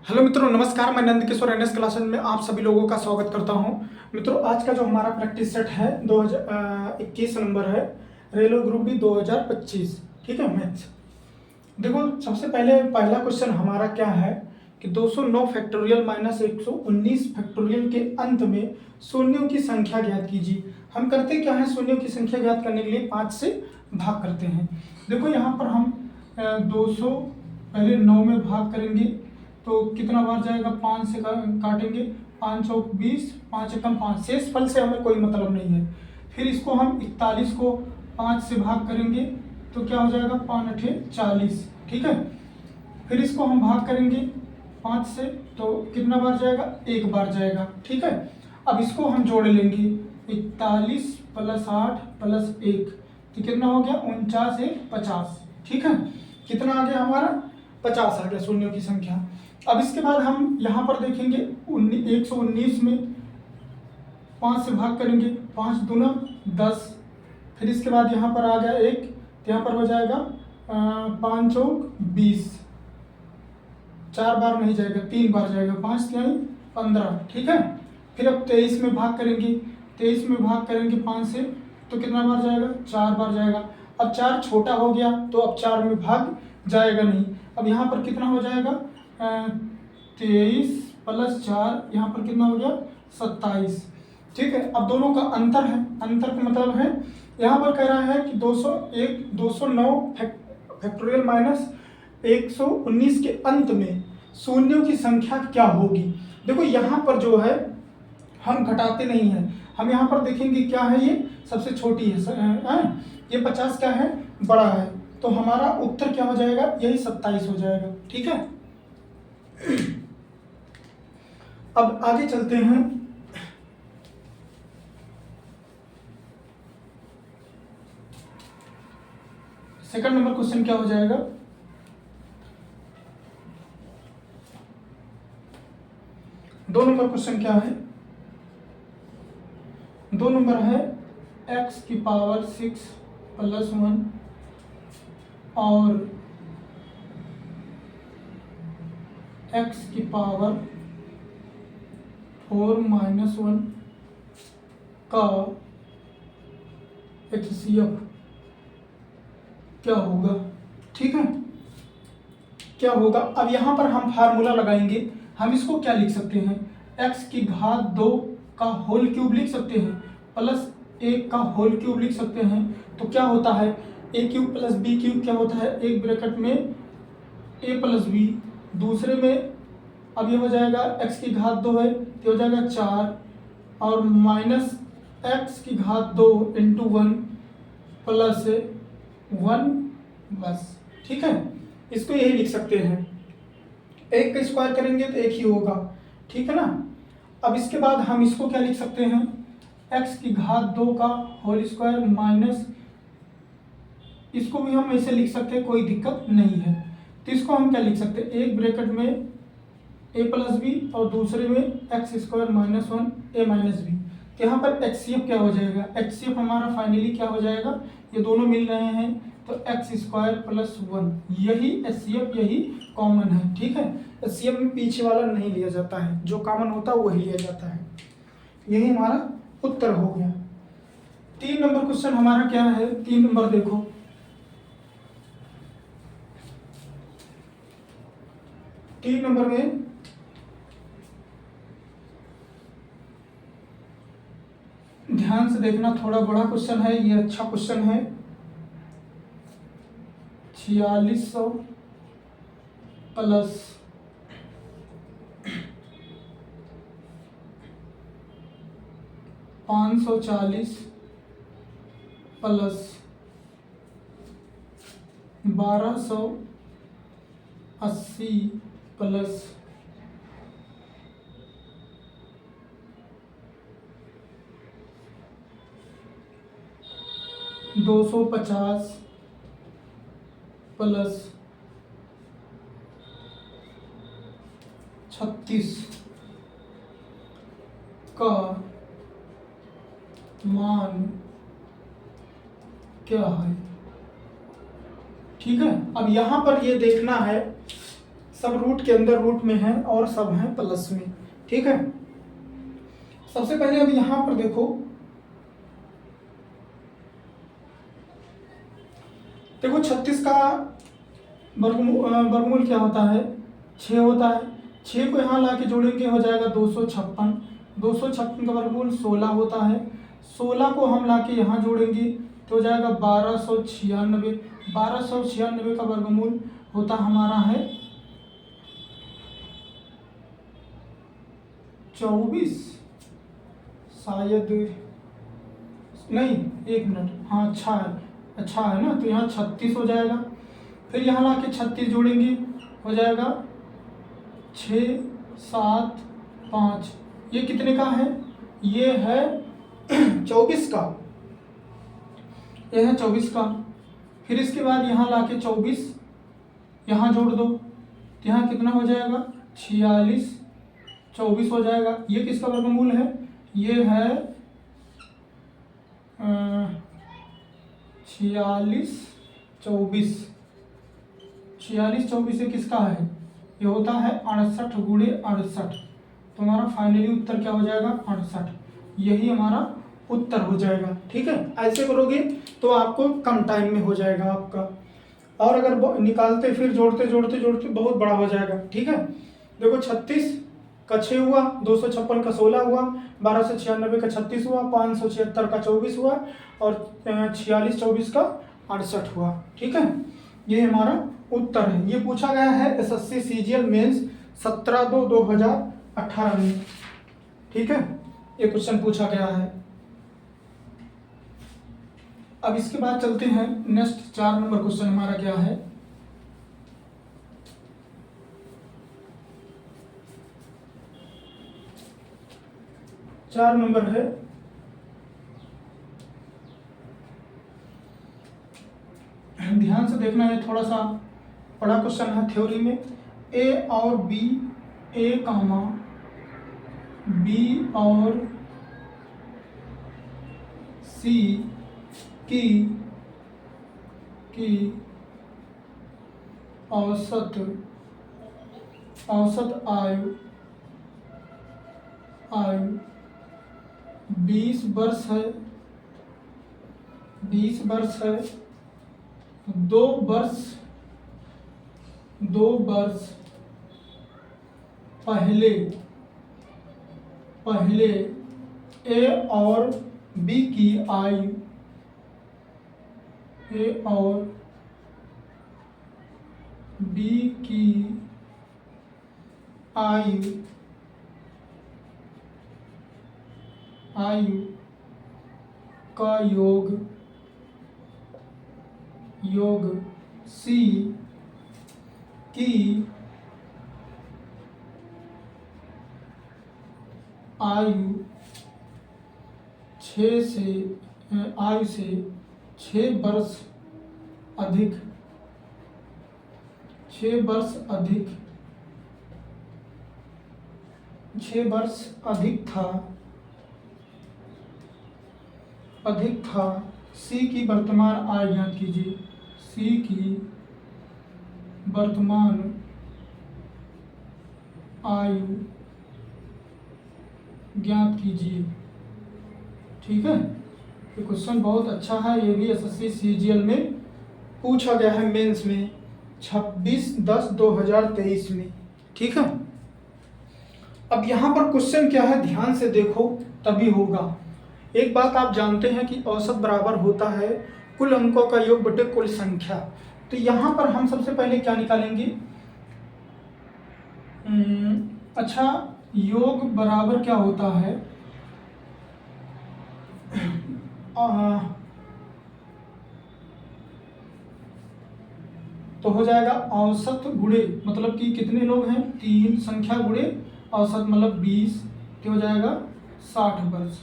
Hello मित्रों, नमस्कार। मैं नंद किशोर एनएस क्लासेस में आप सभी लोगों का स्वागत करता हूं। मित्रों, आज का जो हमारा प्रैक्टिस सेट है 2021 नंबर है, रेलवे ग्रुप डी 2025। ठीक है, मैथ्स। देखो, सबसे पहले पहला क्वेश्चन हमारा क्या है कि 209 फैक्टोरियल माइनस 119 फैक्टोरियल के अंत में शून्यों की संख्या ज्ञात कीजिए। हम करते क्या है, शून्यों की संख्या ज्ञात करने के लिए 5 से भाग करते हैं। देखो, यहाँ पर हम 200 पहले 9 में भाग करेंगे तो कितना बार जाएगा, 5 से काटेंगे, 5 चौक 20, 5 एकम 5, शेष फल से हमें कोई मतलब नहीं है। फिर इसको हम 41 को 5 से भाग करेंगे तो क्या हो जाएगा, 5 अठे 40। ठीक है, फिर इसको हम भाग करेंगे 5 से तो कितना बार जाएगा, एक बार जाएगा। ठीक है, अब इसको हम जोड़ लेंगे, 41 प्लस 8 प्लस 1 तो कितना हो गया, 49 एक 50। ठीक है, कितना आ गया हमारा, 50 आ गया शून्यों की संख्या। अब इसके बाद हम यहाँ पर देखेंगे 119 में 5 से भाग करेंगे, 5 दूना 10। फिर इसके बाद यहाँ पर आ गया 1 तो यहाँ पर हो जाएगा 5 चौक 20, 4 बार नहीं जाएगा, 3 बार जाएगा, 5 3 15। ठीक है, फिर अब 23 में भाग करेंगे, 23 में भाग करेंगे 5 से तो कितना बार जाएगा, 4 बार जाएगा। अब 4 छोटा हो गया तो अब 4 में भाग जाएगा नहीं। अब यहाँ पर कितना हो जाएगा, 23 प्लस 4, यहाँ पर कितना हो गया, 27। ठीक है, अब दोनों का अंतर है, अंतर का मतलब है यहाँ पर कह रहा है कि 209 फैक्टोरियल माइनस 119 के अंत में शून्यों की संख्या क्या होगी। देखो, यहाँ पर जो है हम घटाते नहीं हैं, हम यहाँ पर देखेंगे क्या है, ये सबसे छोटी है, ये 50 क्या है, बड़ा है, तो हमारा उत्तर क्या हो जाएगा, यही 27 हो जाएगा। ठीक है, अब आगे चलते हैं। सेकंड नंबर क्वेश्चन क्या हो जाएगा, दो नंबर क्वेश्चन क्या है, 2 नंबर है x की पावर 6 प्लस 1 और x की पावर 4 माइनस 1 का HCF क्या होगा। ठीक है, क्या होगा, अब यहाँ पर हम फार्मूला लगाएंगे। हम इसको क्या लिख सकते हैं, x की घात 2 का होल क्यूब लिख सकते हैं, प्लस 1 का होल क्यूब लिख सकते हैं। तो क्या होता है, a cube plus b cube क्या होता है, एक ब्रैकेट में a प्लस b, दूसरे में अब ये हो जाएगा x की घात 2 है तो हो जाएगा 4 और माइनस x की घात 2 इंटू 1 प्लस 1 बस। ठीक है, इसको यही लिख सकते हैं, एक का स्क्वायर करेंगे तो एक ही होगा। ठीक है ना, अब इसके बाद हम इसको क्या लिख सकते हैं, x की घात 2 का होल स्क्वायर माइनस, इसको भी हम ऐसे लिख सकते हैं, कोई दिक्कत नहीं है। तो इसको हम क्या लिख सकते हैं, एक ब्रैकेट में a प्लस बी और दूसरे में x square minus 1 a minus b. तो यहाँ पर HCF क्या हो जाएगा, HCF हमारा फाइनली क्या हो जाएगा, ये दोनों मिल रहे हैं तो एक्स स्क्वायर प्लस 1, यही HCF, यही कॉमन है। ठीक है, HCF में पीछे वाला नहीं लिया जाता है, जो कॉमन होता है वही लिया जाता है। यही हमारा उत्तर हो गया। 3 नंबर क्वेश्चन हमारा क्या है, 3 नंबर देखो, तीन नंबर में ध्यान से देखना, थोड़ा बड़ा क्वेश्चन है ये, अच्छा क्वेश्चन है। 4600 प्लस 540 प्लस 1280 प्लस 250 प्लस 36 का मान क्या है। ठीक है, अब यहाँ पर ये देखना है सब रूट के अंदर रूट में है और सब हैं प्लस में। ठीक है, सबसे पहले अब यहां पर देखो, देखो 36 का वर्गमूल क्या होता है, 6 होता है। 6 को यहाँ ला के जोड़ेंगे हो जाएगा 256। 256 का वर्गमूल 16 होता है। 16 को हम ला के यहाँ जोड़ेंगे तो हो जाएगा 1296। 1296 का वर्गमूल होता हमारा है 24, शायद नहीं, 1 मिनट, हाँ अच्छा है ना, तो यहाँ 36 हो जाएगा। फिर यहाँ ला के 36 जोड़ेंगे हो जाएगा 6 7 5। ये कितने का है, ये है 24 का, ये है 24 का। फिर इसके बाद यहाँ ला के 24 यहाँ जोड़ दो तो यहाँ कितना हो जाएगा 46, 24 हो जाएगा। ये किसका वर्गमूल है, ये है 46 24। 46 24 ये किसका है, ये होता है 68 गुणे 68। तो हमारा फाइनली उत्तर क्या हो जाएगा 68, यही हमारा उत्तर हो जाएगा। ठीक है, ऐसे करोगे तो आपको कम टाइम में हो जाएगा आपका, और अगर निकालते फिर जोड़ते जोड़ते जोड़ते बहुत बड़ा हो जाएगा। ठीक है, देखो 36 का 6 हुआ, 256 का 16 हुआ, 1296 का 36 हुआ, 576 का 24 हुआ और 46 24 का 68 हुआ। ठीक है, ये हमारा उत्तर है। ये पूछा गया है एसएससी सीजीएल मेंस 17/2/2018 में। ठीक है, ये क्वेश्चन पूछा गया है। अब इसके बाद चलते हैं नेक्स्ट 4 नंबर क्वेश्चन हमारा क्या है। चार नंबर है, ध्यान से देखना है, थोड़ा सा बड़ा क्वेश्चन है थ्योरी में। ए और बी, ए कामा बी और सी की औसत आयु 20 वर्ष है। 20 वर्ष है। 2 वर्ष पहले ए और बी की आयु, ए और बी की आयु का योग सी की आयु 6 से 6 वर्ष अधिक 6 वर्ष अधिक था। सी की वर्तमान आयु ज्ञात कीजिए। सी की वर्तमान आयु ज्ञात कीजिए। ठीक है, ये क्वेश्चन बहुत अच्छा है, ये भी एसएससी सीजीएल में पूछा गया है मेंस में 26/10/2023 में। ठीक है, अब यहाँ पर क्वेश्चन क्या है ध्यान से देखो तभी होगा। एक बात आप जानते हैं कि औसत बराबर होता है कुल अंकों का योग बटे कुल संख्या। तो यहाँ पर हम सबसे पहले क्या निकालेंगे, अच्छा, योग बराबर क्या होता है, तो हो जाएगा औसत गुणे, मतलब कि कितने लोग हैं 3, संख्या गुणे औसत मतलब 20, तो हो जाएगा 60 वर्ष।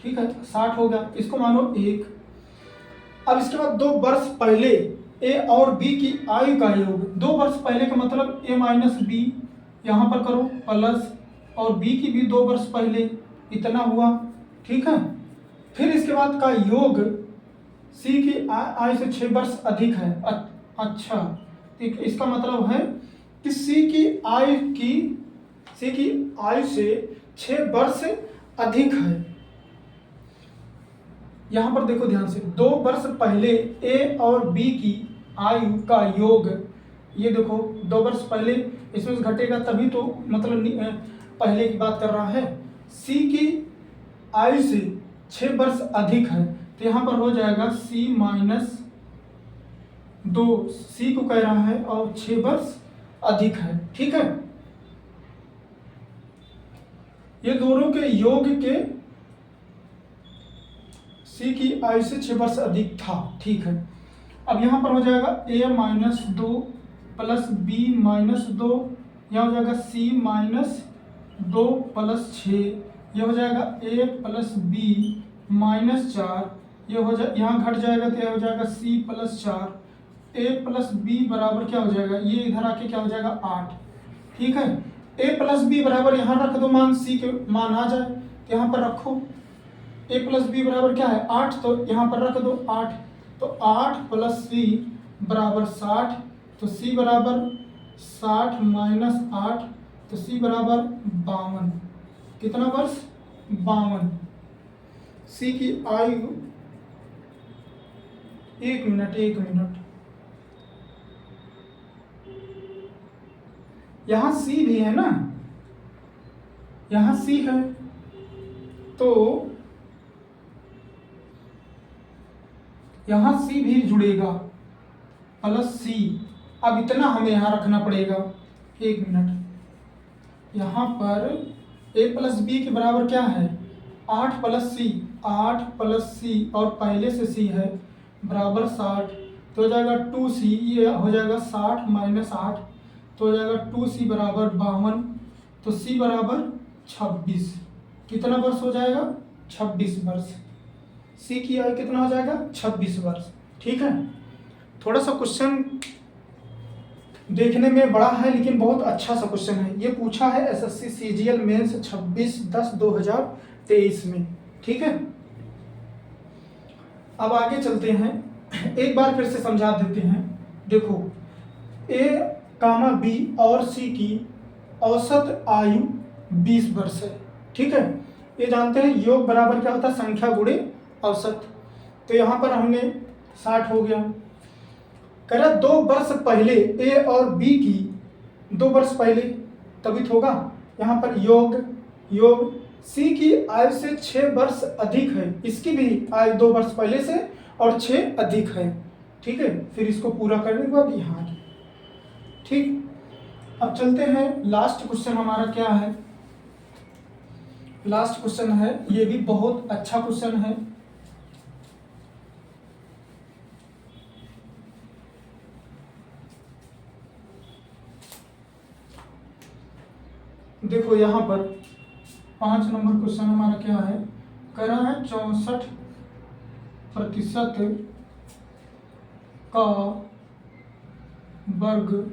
ठीक है, 60 हो गया, इसको मानो 1। अब इसके बाद 2 वर्ष पहले ए और बी की आयु का योग। 2 वर्ष पहले का मतलब ए माइनस बी, यहाँ पर करो प्लस, और बी की भी 2 वर्ष पहले, इतना हुआ। ठीक है, फिर इसके बाद का योग सी की आयु से 6 वर्ष अधिक है। अच्छा, इसका मतलब है कि सी की आयु से 6 वर्ष से अधिक है। यहां पर देखो ध्यान से, 2 वर्ष पहले ए और बी की आयु का योग, ये देखो 2 वर्ष पहले इसमें से घटेगा तभी तो, मतलब पहले की बात कर रहा है। सी की आयु से 6 वर्ष अधिक है तो यहां पर हो जाएगा सी माइनस 2, सी को कह रहा है और 6 वर्ष अधिक है। ठीक है, ये दोनों के योग के सी की आयु से 6 वर्ष अधिक था। ठीक है, अब यहां पर हो जाएगा a minus 2 plus b minus 2, यह हो जाएगा c माइनस 2 प्लस 6, यह हो जाएगा a प्लस बी माइनस 4, यह हो जाए यहाँ घट जाएगा तो यह हो जाएगा c plus 4, a plus b बराबर क्या हो जाएगा, ये इधर आके क्या हो जाएगा 8। ठीक है, a प्लस बी बराबर यहाँ रख दो, मान c के मान आ जाए तो यहाँ पर रखो, a प्लस बी बराबर क्या है 8, तो यहाँ पर रख दो 8, तो 8 प्लस सी बराबर 60, तो c बराबर 60 माइनस 8, तो c बराबर 52। कितना वर्ष, 52। c की आयु, एक मिनट, यहां c भी है ना, यहां c है तो यहां c भी जुड़ेगा प्लस c। अब इतना हमें यहां रखना पड़ेगा, एक मिनट, यहां पर a प्लस बी के बराबर क्या है 8 प्लस सी, 8 प्लस सी और पहले से c है बराबर 60, तो हो जाएगा 2c, ये हो जाएगा 60 माइनस 8, तो हो जाएगा 2c बराबर 52, तो c बराबर 26। कितना वर्ष हो जाएगा 26 वर्ष, c की आयु कितना हो जाएगा 26 वर्ष। ठीक है, थोड़ा सा क्वेश्चन देखने में बड़ा है लेकिन बहुत अच्छा सा क्वेश्चन है, ये पूछा है एसएससी सीजीएल मेंस 26/10/2023 में। ठीक है, अब आगे चलते हैं, एक बार फिर से समझा देते हैं। देखो ए कामा बी और सी की औसत आयु 20 वर्ष है। ठीक है, ये जानते हैं योग बराबर क्या होता है, संख्या गुणे औसत, तो यहाँ पर हमने 60 हो गया। कह रहा 2 वर्ष पहले ए और बी की 2 वर्ष पहले तभी तो होगा, यहाँ पर योग सी की आयु से 6 वर्ष अधिक है, इसकी भी आयु 2 वर्ष पहले से और 6 अधिक है। ठीक है, फिर इसको पूरा करने के बाद यहाँ। ठीक, अब चलते हैं, लास्ट क्वेश्चन हमारा क्या है, लास्ट क्वेश्चन है, ये भी बहुत अच्छा क्वेश्चन है। देखो यहाँ पर 5 नंबर क्वेश्चन हमारा क्या है, कह रहा है 64% का वर्ग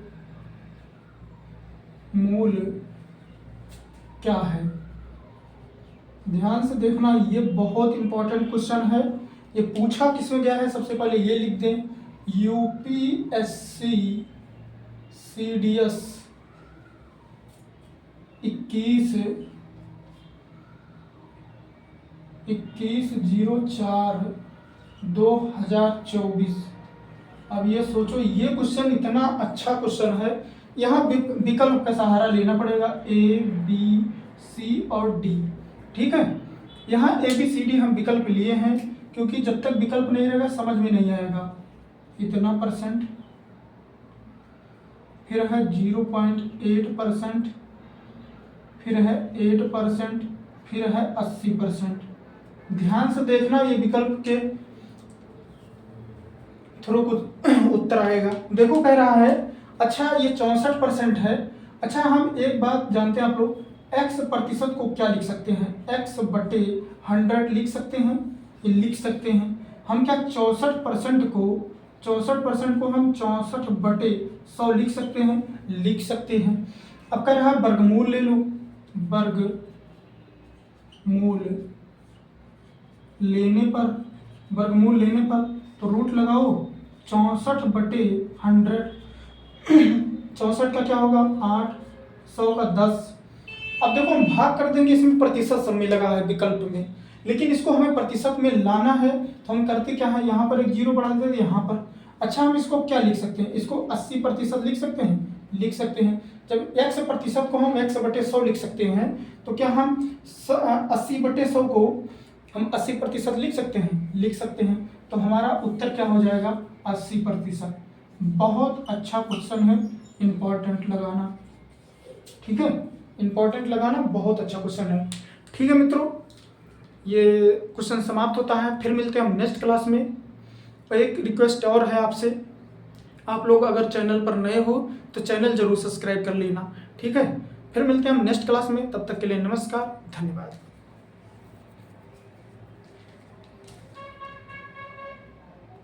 मूल क्या है। ध्यान से देखना, ये बहुत इंपॉर्टेंट क्वेश्चन है। ये पूछा किसमें गया है, सबसे पहले ये लिख दें, यूपीएससी सीडीएस 21/04/2024। अब ये सोचो, ये क्वेश्चन इतना अच्छा क्वेश्चन है, यहाँ विकल्प का सहारा लेना पड़ेगा, ए बी सी और डी। ठीक है, यहाँ ए बी सी डी हम विकल्प लिए हैं क्योंकि जब तक विकल्प नहीं रहेगा समझ में नहीं आएगा। इतना %, फिर है 0.8%, फिर है 8%, फिर है 80%। ध्यान से देखना, ये विकल्प के थ्रू उत्तर आएगा। देखो कह रहा है, अच्छा ये 64% है। अच्छा, हम एक बात जानते हैं आप लोग, x प्रतिशत को क्या लिख सकते हैं, x/100 लिख सकते हैं, ये लिख सकते हैं हम क्या 64% को हम 64/100 लिख सकते हैं। अब कह रहा है वर्गमूल ले लो, वर्गमूल लेने पर तो रूट लगाओ 64/100 64 का क्या होगा 8, 100 का 10। अब देखो हम भाग कर देंगे, इसमें प्रतिशत सब में लगा है विकल्प में, लेकिन इसको हमें प्रतिशत में लाना है तो हम करते क्या है, यहाँ पर एक जीरो बढ़ा देते हैं यहाँ पर। अच्छा हम इसको क्या लिख सकते हैं, इसको 80% लिख सकते हैं, लिख सकते हैं। जब x प्रतिशत को हम x/100 लिख सकते हैं तो क्या हम 80/100 को हम 80% लिख सकते हैं, लिख सकते हैं। तो हमारा उत्तर क्या हो जाएगा 80%। बहुत अच्छा क्वेश्चन है, इंपॉर्टेंट लगाना, ठीक है, इंपॉर्टेंट लगाना, बहुत अच्छा क्वेश्चन है। ठीक है मित्रों, ये क्वेश्चन समाप्त होता है, फिर मिलते हैं हम नेक्स्ट क्लास में। एक रिक्वेस्ट और है आपसे, आप लोग अगर चैनल पर नए हो तो चैनल जरूर सब्सक्राइब कर लेना, ठीक है। फिर मिलते हैं हम नेक्स्ट क्लास में, तब तक के लिए नमस्कार, धन्यवाद।